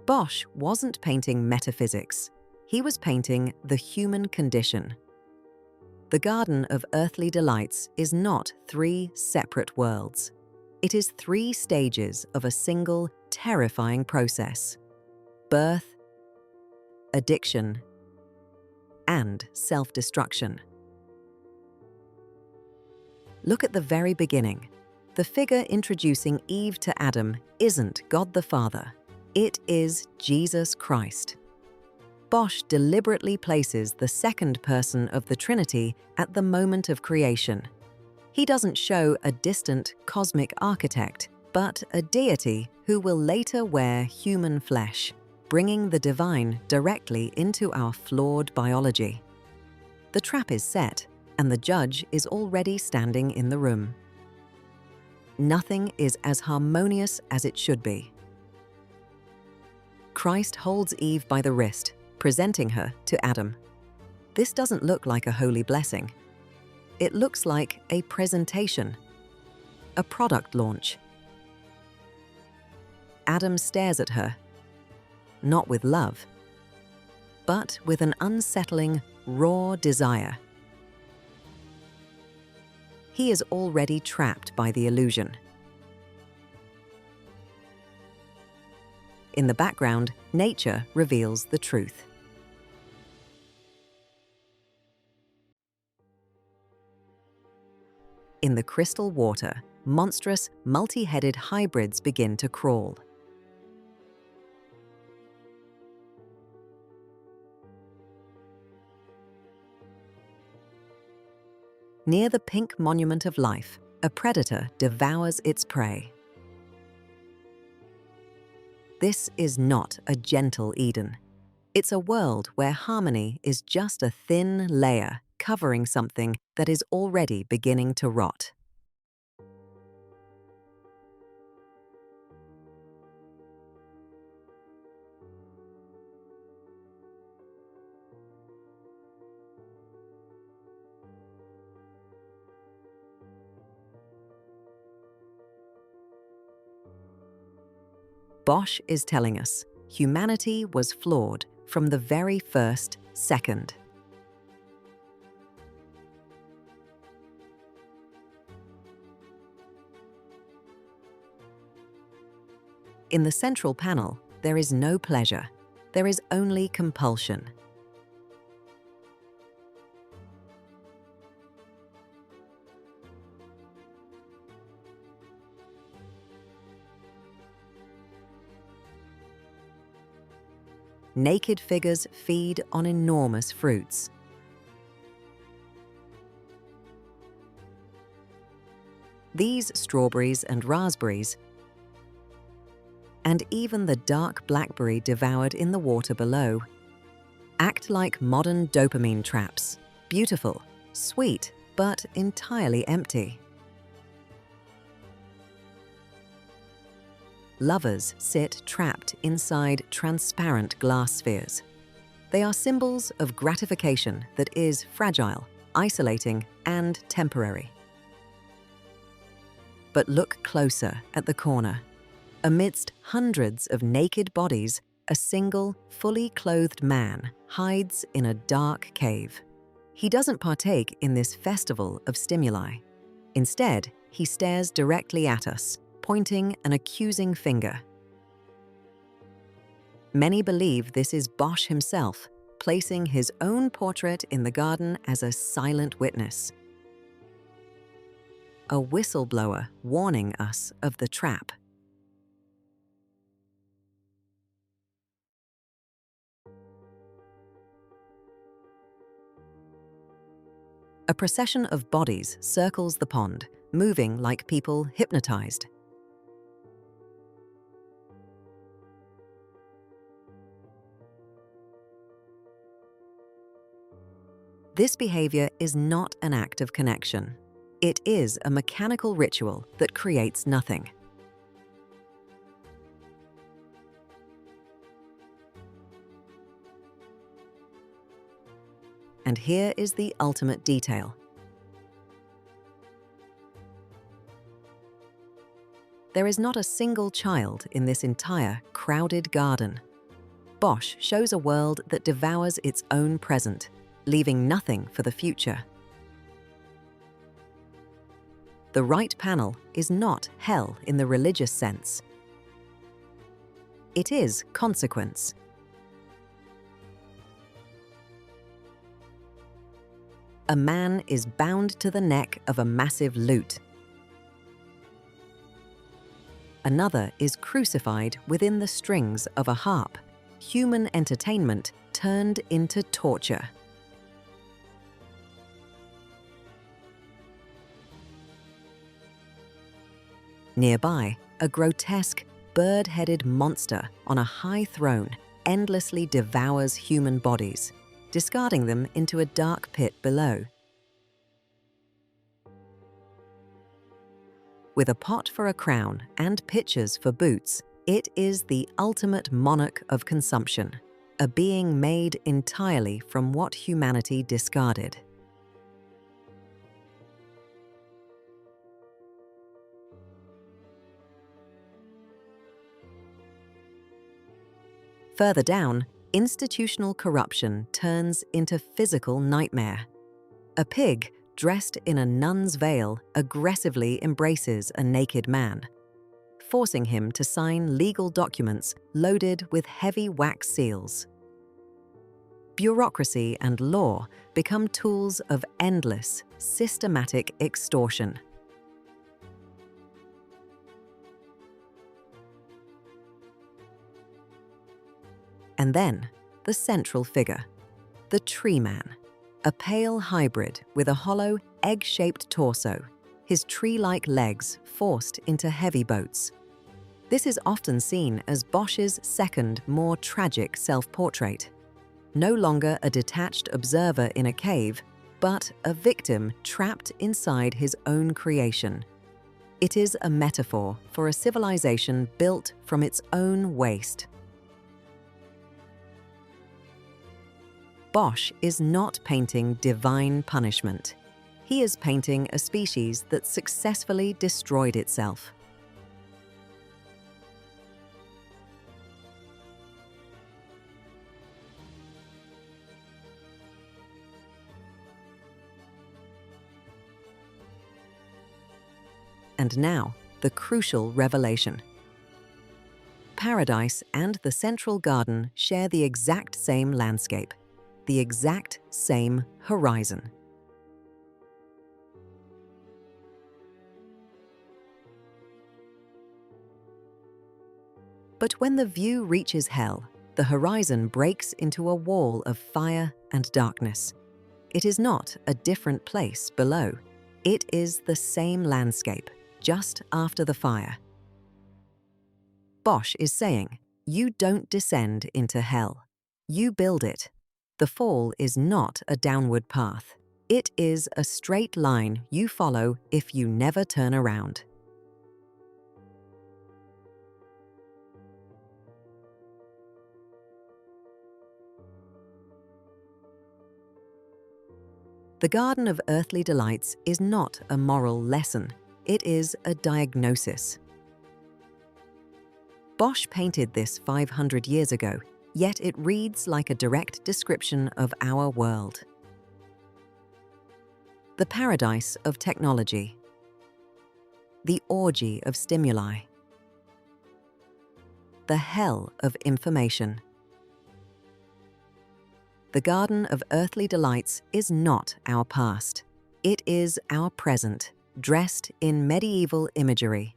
Bosch wasn't painting metaphysics. He was painting the human condition. The Garden of Earthly Delights is not three separate worlds. It is three stages of a single, terrifying process: birth, addiction, and self-destruction. Look at the very beginning. The figure introducing Eve to Adam isn't God the Father. It is Jesus Christ. Bosch deliberately places the second person of the Trinity at the moment of creation. He doesn't show a distant cosmic architect, but a deity who will later wear human flesh, bringing the divine directly into our flawed biology. The trap is set, and the judge is already standing in the room. Nothing is as harmonious as it should be. Christ holds Eve by the wrist, presenting her to Adam. This doesn't look like a holy blessing. It looks like a presentation, a product launch. Adam stares at her, not with love, but with an unsettling, raw desire. He is already trapped by the illusion. In the background, nature reveals the truth. In the crystal water, monstrous, multi-headed hybrids begin to crawl. Near the pink monument of life, a predator devours its prey. This is not a gentle Eden. It's a world where harmony is just a thin layer covering something that is already beginning to rot. Bosch is telling us humanity was flawed from the very first second. In the central panel, there is no pleasure. There is only compulsion. Naked figures feed on enormous fruits. These strawberries and raspberries, and even the dark blackberry devoured in the water below, act like modern dopamine traps, beautiful, sweet, but entirely empty. Lovers sit trapped inside transparent glass spheres. They are symbols of gratification that is fragile, isolating, and temporary. But look closer at the corner. Amidst hundreds of naked bodies, a single, fully clothed man hides in a dark cave. He doesn't partake in this festival of stimuli. Instead, he stares directly at us, pointing an accusing finger. Many believe this is Bosch himself, placing his own portrait in the garden as a silent witness. A whistleblower warning us of the trap. A procession of bodies circles the pond, moving like people hypnotized. This behavior is not an act of connection. It is a mechanical ritual that creates nothing. And here is the ultimate detail. There is not a single child in this entire crowded garden. Bosch shows a world that devours its own present, leaving nothing for the future. The right panel is not hell in the religious sense. It is consequence. A man is bound to the neck of a massive lute. Another is crucified within the strings of a harp. Human entertainment turned into torture. Nearby, a grotesque, bird-headed monster on a high throne endlessly devours human bodies, discarding them into a dark pit below. With a pot for a crown and pitchers for boots, it is the ultimate monarch of consumption, a being made entirely from what humanity discarded. Further down, institutional corruption turns into physical nightmare. A pig, dressed in a nun's veil, aggressively embraces a naked man, forcing him to sign legal documents loaded with heavy wax seals. Bureaucracy and law become tools of endless, systematic extortion. And then, the central figure, the tree man, a pale hybrid with a hollow, egg-shaped torso, his tree-like legs forced into heavy boats. This is often seen as Bosch's second, more tragic self-portrait. No longer a detached observer in a cave, but a victim trapped inside his own creation. It is a metaphor for a civilization built from its own waste. Bosch is not painting divine punishment. He is painting a species that successfully destroyed itself. And now, the crucial revelation. Paradise and the central garden share the exact same landscape, the exact same horizon. But when the view reaches hell, the horizon breaks into a wall of fire and darkness. It is not a different place below. It is the same landscape, just after the fire. Bosch is saying, you don't descend into hell. You build it. The fall is not a downward path. It is a straight line you follow if you never turn around. The Garden of Earthly Delights is not a moral lesson. It is a diagnosis. Bosch painted this 500 years ago, yet it reads like a direct description of our world. The paradise of technology. The orgy of stimuli. The hell of information. The Garden of Earthly Delights is not our past. It is our present, dressed in medieval imagery.